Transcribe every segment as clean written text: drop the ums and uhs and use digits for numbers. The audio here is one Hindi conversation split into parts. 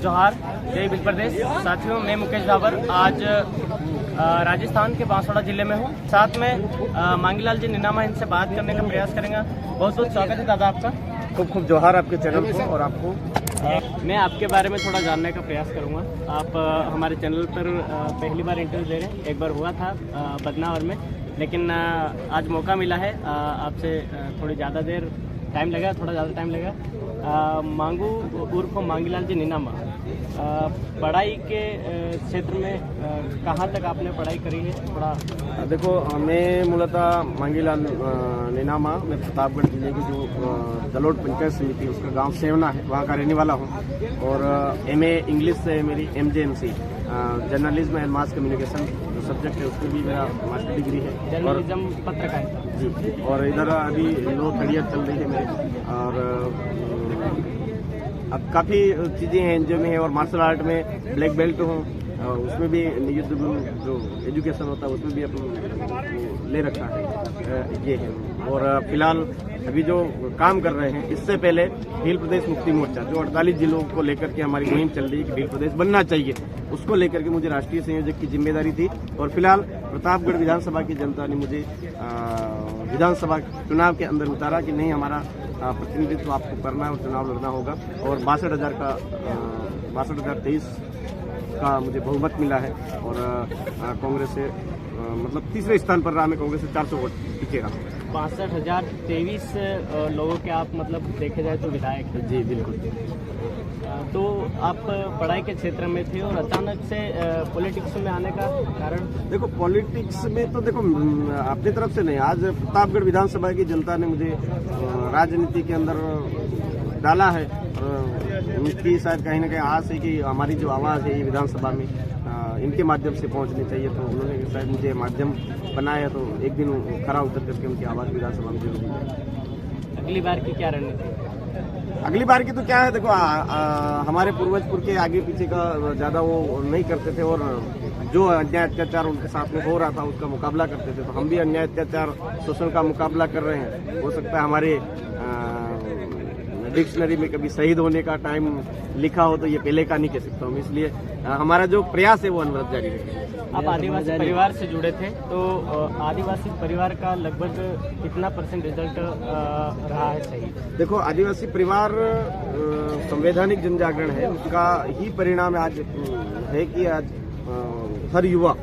जोहार, जय हिंद प्रदेश। साथियों, मैं मुकेश डाबर आज राजस्थान के बांसवाड़ा जिले में हूँ। साथ में मांगीलाल जी नीनामा, इनसे बात करने का प्रयास करेंगे। बहुत बहुत स्वागत है दादा आपका। खूब खूब जोहार आपके चैनल को और आपको। मैं आपके बारे में थोड़ा जानने का प्रयास करूँगा। आप हमारे चैनल पर पहली बार इंटरव्यू दे रहे हैं। एक बार हुआ था बदनावर में, लेकिन आज मौका मिला है आपसे। थोड़ी ज़्यादा देर टाइम लगा, थोड़ा ज़्यादा टाइम लगा। मांगू उर्फ मांगीलाल जी नीनामा, पढ़ाई के क्षेत्र में कहाँ तक आपने पढ़ाई करी है? थोड़ा देखो, मैं मूलतः मांगीलाल नीनामा, मैं प्रतापगढ़ जिले की जो जलोट पंचायत समिति उसका गांव सेवना है, वहाँ का रहने वाला हूँ। और MA इंग्लिश से मेरी MJMC journalism and mass communication जो सब्जेक्ट है उसमें भी मेरा मास्टर डिग्री है। जर्नलिज्म, पत्रकारिता जी। और इधर अभी लो करियर चल रही है मेरी। और अब काफ़ी चीज़ें हैं एनजीओ में है। और मार्शल आर्ट में ब्लैक बेल्ट हूँ, उसमें भी युद्ध गुरु जो एजुकेशन होता है उसमें भी अपन ले रखा है, ये है। और फिलहाल अभी जो काम कर रहे हैं, इससे पहले भील प्रदेश मुक्ति मोर्चा जो 48 जिलों को लेकर के हमारी मुहिम चल रही है कि भील प्रदेश बनना चाहिए, उसको लेकर के मुझे राष्ट्रीय संयोजक की जिम्मेदारी थी। और फिलहाल प्रतापगढ़ विधानसभा की जनता ने मुझे विधानसभा चुनाव के अंदर उतारा कि नहीं, हमारा प्रतिनिधित्व आपको करना है और चुनाव लड़ना होगा। और 62,023 का मुझे बहुमत मिला है। और कांग्रेस से मतलब तीसरे स्थान पर रहा मैं, कांग्रेस से 400 वोट पीछे रहा। 62,023 लोगों के आप मतलब देखे जाए तो विधायक हैं। जी बिल्कुल। तो आप पढ़ाई के क्षेत्र में थे और अचानक से पॉलिटिक्स में आने का कारण? देखो, पॉलिटिक्स में तो देखो अपनी तरफ से नहीं, आज प्रतापगढ़ विधानसभा की जनता ने मुझे राजनीति के अंदर डाला है। उनकी शायद कहीं ना कहीं आस है कि हमारी जो आवाज़ है ये विधानसभा में इनके माध्यम से पहुंचनी चाहिए। तो उन्होंने शायद मुझे माध्यम बनाया, तो एक दिन खरा उतर करके उनकी आवाज़ विधानसभा में जरूर दी जाए। अगली बार की क्या रणनीति? अगली बार की तो क्या है, देखो हमारे पूर्वजपुर के आगे पीछे का ज़्यादा वो नहीं करते थे। और जो अन्याय अत्याचार उनके साथ में हो रहा था उसका मुकाबला करते थे। तो हम भी अन्याय अत्याचार शोषण का मुकाबला कर रहे हैं। हो सकता है हमारे डिक्शनरी में कभी शहीद होने का टाइम लिखा हो तो ये पहले का नहीं कह सकता हूँ। इसलिए हमारा जो प्रयास है वो अनवरत जारी रहेगा। आप आदिवासी परिवार से जुड़े थे, तो आदिवासी परिवार का लगभग कितना % रिजल्ट रहा है सही? देखो, आदिवासी परिवार संवैधानिक जन जागरण है, उसका ही परिणाम आज है कि आज हर युवा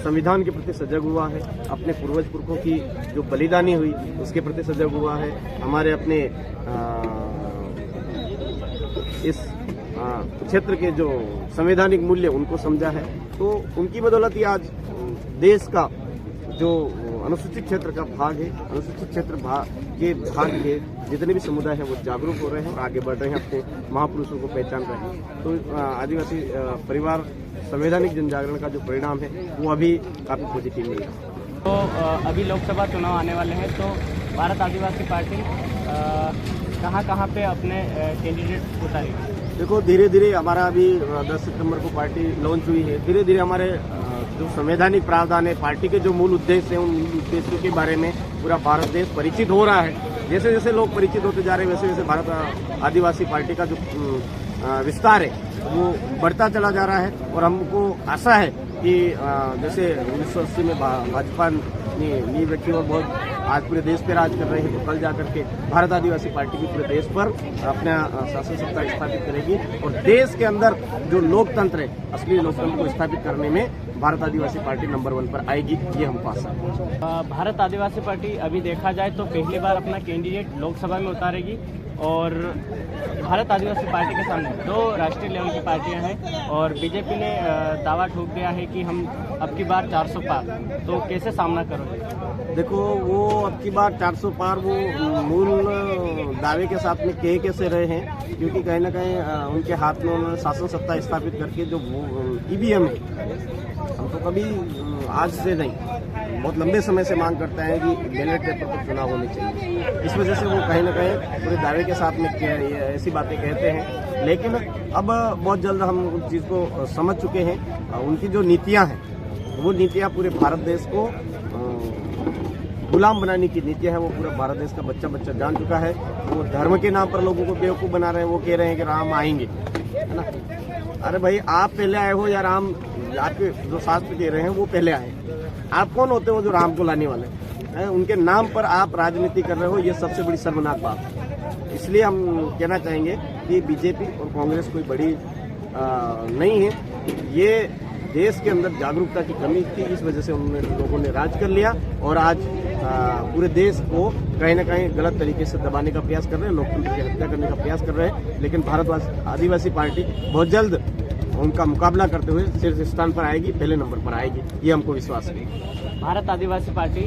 संविधान के प्रति सजग हुआ है। अपने पूर्वज पुरखों की जो बलिदानी हुई उसके प्रति सजग हुआ है। हमारे अपने इस क्षेत्र के जो संवैधानिक मूल्य उनको समझा है। तो उनकी बदौलत ही आज देश का जो अनुसूचित क्षेत्र का भाग है, अनुसूचित क्षेत्र के भाग के जितने भी समुदाय हैं वो जागरूक हो रहे हैं और आगे बढ़ रहे हैं, अपने महापुरुषों को पहचान रहे हैं। तो आदिवासी परिवार संवैधानिक जन जागरण का जो परिणाम है वो अभी काफी पॉजिटिव मिल रहा है। तो अभी लोकसभा चुनाव आने वाले हैं, तो भारत आदिवासी पार्टी कहाँ पे अपने कैंडिडेट उतारेगी? देखो, धीरे धीरे हमारा अभी 10 सितंबर को पार्टी लॉन्च हुई है। धीरे धीरे हमारे जो संवैधानिक प्रावधान है, पार्टी के जो मूल उद्देश्य हैं, उन उद्देश्यों के बारे में पूरा भारत देश परिचित हो रहा है। जैसे जैसे लोग परिचित होते जा रहे हैं वैसे वैसे भारत आदिवासी पार्टी का जो विस्तार है वो बढ़ता चला जा रहा है। और हमको आशा है कि जैसे 1980 में भाजपा ने नींव रखी और बहुत आज पूरे देश पे राज कर रहे हैं, तो कल जाकर के भारत आदिवासी पार्टी भी पूरे देश पर अपना शासन सत्ता स्थापित करेगी। और देश के अंदर जो लोकतंत्र है, असली लोकतंत्र को स्थापित करने में भारत आदिवासी पार्टी नंबर 1 पर आएगी, ये हम पास हैं। भारत आदिवासी पार्टी अभी देखा जाए तो पहली बार अपना कैंडिडेट लोकसभा में उतारेगी। और भारत आदिवासी पार्टी के सामने 2 राष्ट्रीय लेवल की पार्टियां हैं और बीजेपी ने दावा ठोक दिया है कि हम अब की बार 400 पार। तो कैसे सामना करोगे? देखो, वो अब की बार 400 पार वो मूल दावे के साथ में कह कैसे रहे हैं, क्योंकि कहीं ना कहीं उनके हाथ में उन्होंने शासन सत्ता स्थापित करके जो EVM है, हम तो कभी आज से नहीं बहुत लंबे समय से मांग करते हैं कि बैलेट पेपर पर चुनाव होने चाहिए। इस वजह से वो कहीं ना कहीं पूरे दावे के साथ में ऐसी बातें कहते हैं। लेकिन अब बहुत जल्द हम उस चीज़ को समझ चुके हैं। उनकी जो नीतियां हैं वो नीतियां पूरे भारत देश को गुलाम बनाने की नीतियां है वो पूरा भारत देश का बच्चा बच्चा जान चुका है। वो धर्म के नाम पर लोगों को बेवकूफ़ बना रहे हैं। वो कह रहे हैं कि राम आएंगे, है ना। अरे भाई, आप पहले आए हो या राम, आपके जो शास्त्र कह रहे हैं वो पहले आए। आप कौन होते हो जो राम को लाने वाले हैं? उनके नाम पर आप राजनीति कर रहे हो, ये सबसे बड़ी शर्मनाक बात है। इसलिए हम कहना चाहेंगे कि बीजेपी और कांग्रेस कोई बड़ी नहीं है। ये देश के अंदर जागरूकता की कमी थी, इस वजह से लोगों ने राज कर लिया और आज पूरे देश को कहीं ना कहीं गलत तरीके से दबाने का प्रयास कर रहे हैं, लोकतंत्र की हत्या करने का प्रयास कर रहे हैं। लेकिन भारत आदिवासी पार्टी बहुत जल्द उनका मुकाबला करते हुए शीर्ष स्थान पर आएगी, पहले नंबर पर आएगी, ये हमको विश्वास है। भारत आदिवासी पार्टी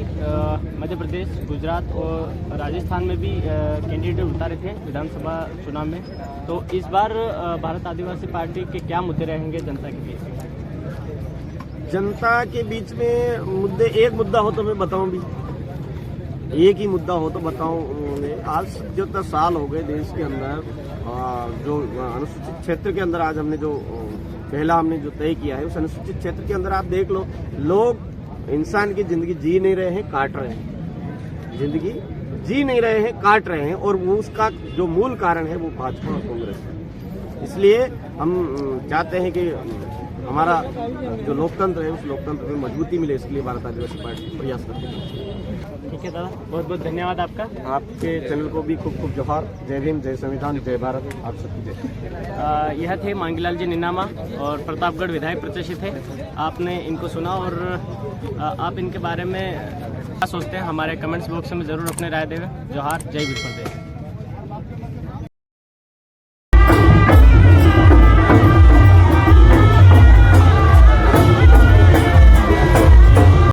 मध्य प्रदेश, गुजरात और राजस्थान में भी कैंडिडेट उतारे थे विधानसभा चुनाव में। तो इस बार भारत आदिवासी पार्टी के क्या मुद्दे रहेंगे जनता के बीच? जनता के बीच में मुद्दे, एक मुद्दा हो तो मैं बताऊं भी, एक ही मुद्दा हो तो बताऊं। आज 77 साल हो गए देश के अंदर जो अनुसूचित क्षेत्र के अंदर आज हमने जो पहला जो तय किया है, उस अनुसूचित क्षेत्र के अंदर आप देख लो, लोग इंसान की जिंदगी जी नहीं रहे हैं, काट रहे हैं। जिंदगी जी नहीं रहे हैं, काट रहे हैं, और वो उसका जो मूल कारण है वो भाजपा और कांग्रेस है। इसलिए हम चाहते हैं कि हमारा जो लोकतंत्र है उस लोकतंत्र में मजबूती मिले, इसके लिए भारत आदिवासी पार्टी प्रयास करती है। ठीक है दादा, बहुत बहुत धन्यवाद आपका। आपके चैनल को भी खूब खूब जोहार। जय भीम, जय संविधान, जय भारत, आप सबकी जय। यह थे मांगीलाल जी निनामा और प्रतापगढ़ विधायक प्रत्याशी थे। आपने इनको सुना और आप इनके बारे में क्या सोचते हैं हमारे कमेंट्स बॉक्स में ज़रूर अपने राय दें। जोहार, जय भीम प्रदेश।